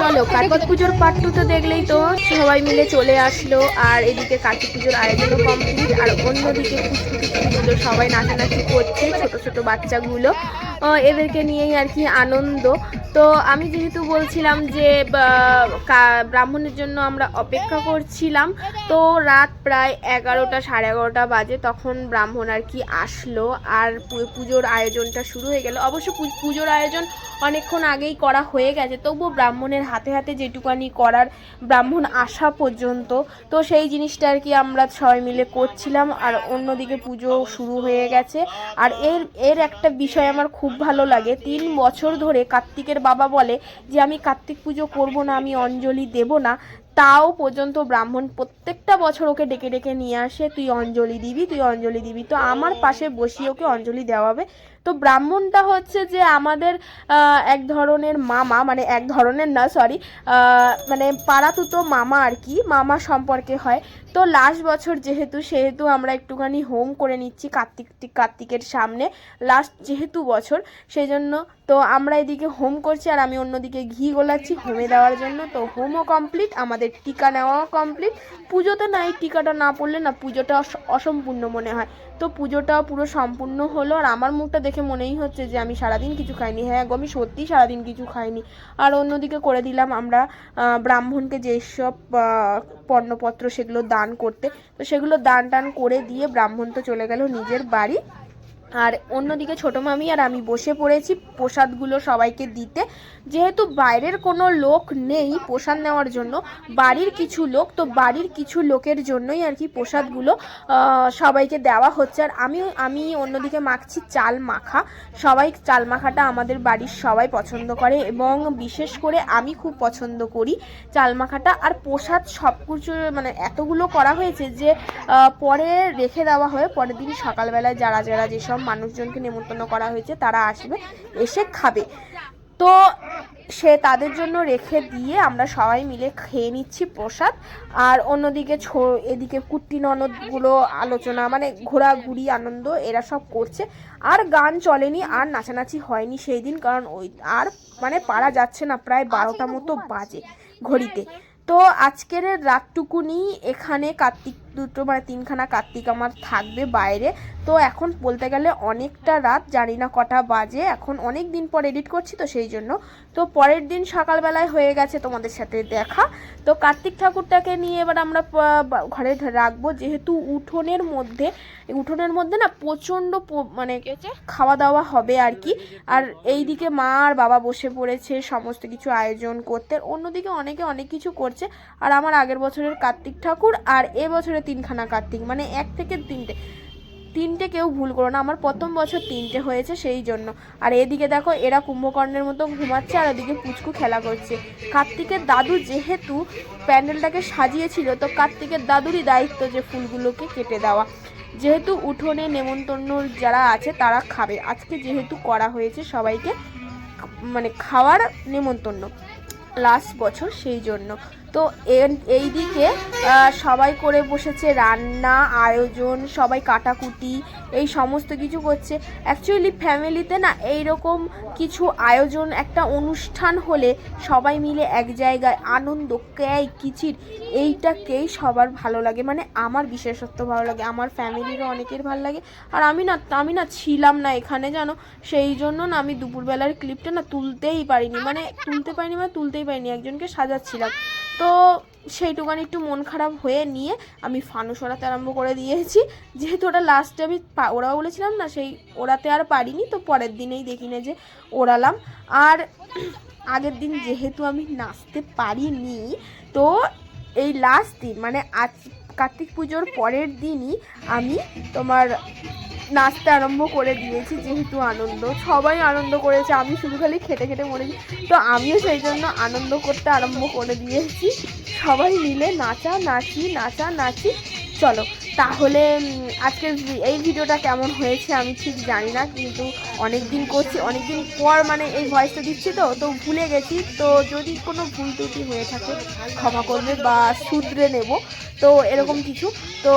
চলো কার্তিক পুজোর পার্ট 2 তো দেখলেই তো সবাই মিলে চলে আসলো। আর এদিকে কার্তিক পুজোর আয়োজনও কমপ্লিট, আর অন্যদিকে পুচকুচুগুলো সবাই নাচানাচি করছে, ছোট ছোট বাচ্চাগুলো, এদেরকে নিয়েই আর কি আনন্দ। তো আমি যেহেতু বলছিলাম যে ব্রাহ্মণের জন্য আমরা অপেক্ষা করছিলাম, তো রাত প্রায় 11টা সাড়ে 11টা বাজে, তখন ব্রাহ্মণ আর কি আসলো আর পুজোর আয়োজনটা শুরু হয়ে গেল। অবশ্য পুজোর আয়োজন অনেকক্ষণ আগেই করা হয়ে গেছে, তবুও ব্রাহ্মণের হাতে হাতে যেটুকানি করার ব্রাহ্মণ আসা পর্যন্ত, তো সেই জিনিসটা আর কি আমরা সবাই মিলে করছিলাম। আর অন্যদিকে পুজো শুরু হয়ে গেছে। আর এর একটা বিষয় আমার খুব ভালো লাগে, 3 বছর ধরে কার্তিকের বাবা বলে যে আমি কার্তিক পুজো করব না, আমি অঞ্জলি দেব না, তাও পর্যন্ত ব্রাহ্মণ প্রত্যেকটা বছর ওকে ডেকে ডেকে নিয়ে আসে, তুই অঞ্জলি দিবি, তুই অঞ্জলি দিবি। তো আমার পাশে বসিয়ে ওকে অঞ্জলি দেওয়া হবে। তো ব্রাহ্মণটা হচ্ছে যে আমাদের এক ধরনের মামা, মানে এক ধরনের না, সরি, মানে পাড়াতুতো মামা আর কি, মামা সম্পর্কে হয়। তো লাস্ট বছর সেহেতু আমরা একটুখানি হোম করে নিচ্ছি কার্তিকের সামনে, লাস্ট যেহেতু বছর, সেই জন্য তো আমরা এদিকে হোম করছি আর আমি অন্যদিকে ঘি গোলাচ্ছি হোমে দেওয়ার জন্য। তো হোমও কমপ্লিট, আমাদের টিকা নেওয়াও কমপ্লিট। পুজোতে না এই টিকাটা না পড়লে না পুজোটা অসম্পূর্ণ মনে হয়, তো পুজোটাও পুরো সম্পূর্ণ হলো। আর আমার মুখটা দেখে মনেই হচ্ছে যে আমি সারাদিন কিছু খাইনি। হ্যাঁ গো, আমি সত্যিই সারাদিন কিছু খাইনি। আর অন্যদিকে করে দিলাম আমরা ব্রাহ্মণকে যেসব পণ্যপত্র সেগুলো দান করতে, তো সেগুলো দান টান করে দিয়ে ব্রাহ্মণ তো চলে গেল নিজের বাড়ি। আর অন্যদিকে ছোটো মামি আর আমি বসে পড়েছি প্রসাদগুলো সবাইকে দিতে। যেহেতু বাইরের কোনো লোক নেই প্রসাদ নেওয়ার জন্য, বাড়ির কিছু লোক, তো বাড়ির কিছু লোকের জন্যই আর কি প্রসাদগুলো সবাইকে দেওয়া হচ্ছে। আর আমি অন্যদিকে মাখছি চাল মাখা। সবাই চাল মাখাটা আমাদের বাড়ির সবাই পছন্দ করে এবং বিশেষ করে আমি খুব পছন্দ করি চাল মাখাটা। আর প্রসাদ সব কিছু মানে এতগুলো করা হয়েছে যে পরে রেখে দেওয়া হয়, পরের দিন সকালবেলায় যারা যারা যেসব মানুষজনকে নেমন্তন্ন করা হয়েছে তারা আসবে, এসে খাবে, তো সে তাদের জন্য রেখে দিয়ে আমরা সবাই মিলে খেয়ে নিচ্ছি প্রসাদ। আর অন্যদিকে এদিকে কুট্টি ননদগুলো আলোচনা মানে ঘোরাঘুরি আনন্দ এরা সব করছে। আর গান চলেনি, আর নাচানাচি হয়নি সেই দিন, কারণ ওই আর মানে পারা যাচ্ছে না, প্রায় 12টা মতো বাজে ঘড়িতে। তো আজকের রাতটুকুনি এখানে কার্তিক দুটো মানে 3খানা কার্তিক আমার থাকবে বাইরে। তো এখন বলতে গেলে অনেকটা রাত, জানি না কটা বাজে, এখন অনেক দিন পর এডিট করছি তো সেই জন্য। তো পরের দিন সকালবেলায় হয়ে গেছে তোমাদের সাথে দেখা। তো কার্তিক ঠাকুরটাকে নিয়ে এবার আমরা ঘরে রাখবো, যেহেতু উঠোনের মধ্যে না প্রচণ্ড মানে খাওয়া দাওয়া হবে আর কি। আর এইদিকে মা আর বাবা বসে পড়েছে সমস্ত কিছু আয়োজন করতে, অন্যদিকে অনেকে অনেক কিছু করছে। আর আমার আগের বছরের কার্তিক ঠাকুর আর এবছরে 3খানা কার্তিক, মানে 1 থেকে 3টে কেউ ভুল করো না, আমার প্রথম বছর 3টে হয়েছে সেই জন্য। আর এদিকে দেখো এরা কুম্ভকর্ণের মতো ঘুমাচ্ছে আর ওদিকে পুচকু খেলা করছে। কার্তিকের দাদু যেহেতু প্যান্ডেলটাকে সাজিয়েছিল, তো কার্তিকের দাদুরই দায়িত্ব যে ফুলগুলোকে কেটে দেওয়া, যেহেতু উঠোনে নেমন্তন্ন যারা আছে তারা খাবে, আজকে যেহেতু করা হয়েছে সবাইকে মানে খাওয়ার নেমন্তন্ন লাস্ট বছর সেই জন্য। তো এই দিকে সবাই করে বসেছে রান্না আয়োজন, সবাই কাটাকুটি এই সমস্ত কিছু করছে। অ্যাকচুয়ালি ফ্যামিলিতে না এইরকম কিছু আয়োজন, একটা অনুষ্ঠান হলে সবাই মিলে এক জায়গায় আনন্দ কিচির, এইটাকেই সবার ভালো লাগে, মানে আমার বিশেষত্ব ভালো লাগে, আমার ফ্যামিলিরও অনেকের ভালো লাগে। আর আমি না ছিলাম না এখানে জানো, সেই জন্য না আমি দুপুরবেলার ক্লিপটা না তুলতেই পারিনি, একজনকে সাজাচ্ছিলাম, তো সেইটুকানি একটু মন খারাপ হয়ে নিয়ে আমি ফানুস ওড়াতে আরম্ভ করে দিয়েছি। যেহেতু ওটা লাস্টে আমি ওরাও বলেছিলাম না, সেই ওড়াতে আর পারিনি, তো পরের দিনেই দেখি না যে ওড়ালাম। আর আগের দিন যেহেতু আমি নাচতে পারিনি, তো এই লাস্ট দিন মানে আজ কার্তিক পুজোর পরের দিনই আমি তোমার নাচতে আরম্ভ করে দিয়েছি। যেহেতু আনন্দ, সবাই আনন্দ করেছে, আমি শুধু খালি খেটে খেটে মরেছি, তো আমিও সেই জন্য আনন্দ করতে আরম্ভ করে দিয়েছি। সবাই মিলে নাচি। চলো তাহলে আজকের এই ভিডিওটা কেমন হয়েছে আমি ঠিক জানি না, কিন্তু অনেক দিন করছি, অনেক দিন পর মানে এই ভয়েসটা দিচ্ছি, তো ভুলে গেছি। তো যদি কোনো ভুল ত্রুটি হয়ে থাকে ক্ষমা করবে বা শুধরে নেব, তো এরকম কিছু। তো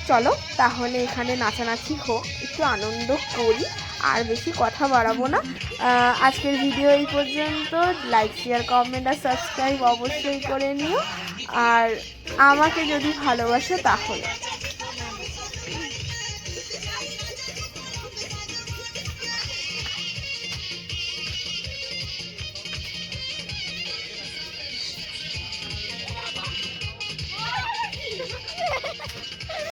চলো তাহলে এখানে নাচানাচি হোক, একটু আনন্দ করি। আর বেশি কথা বাড়াবো না। আজকের ভিডিও এই পর্যন্ত। লাইক শেয়ার কমেন্ট আর সাবস্ক্রাইব অবশ্যই করে নিও, আর আমাকে যদি ভালোবাসো তাহলে।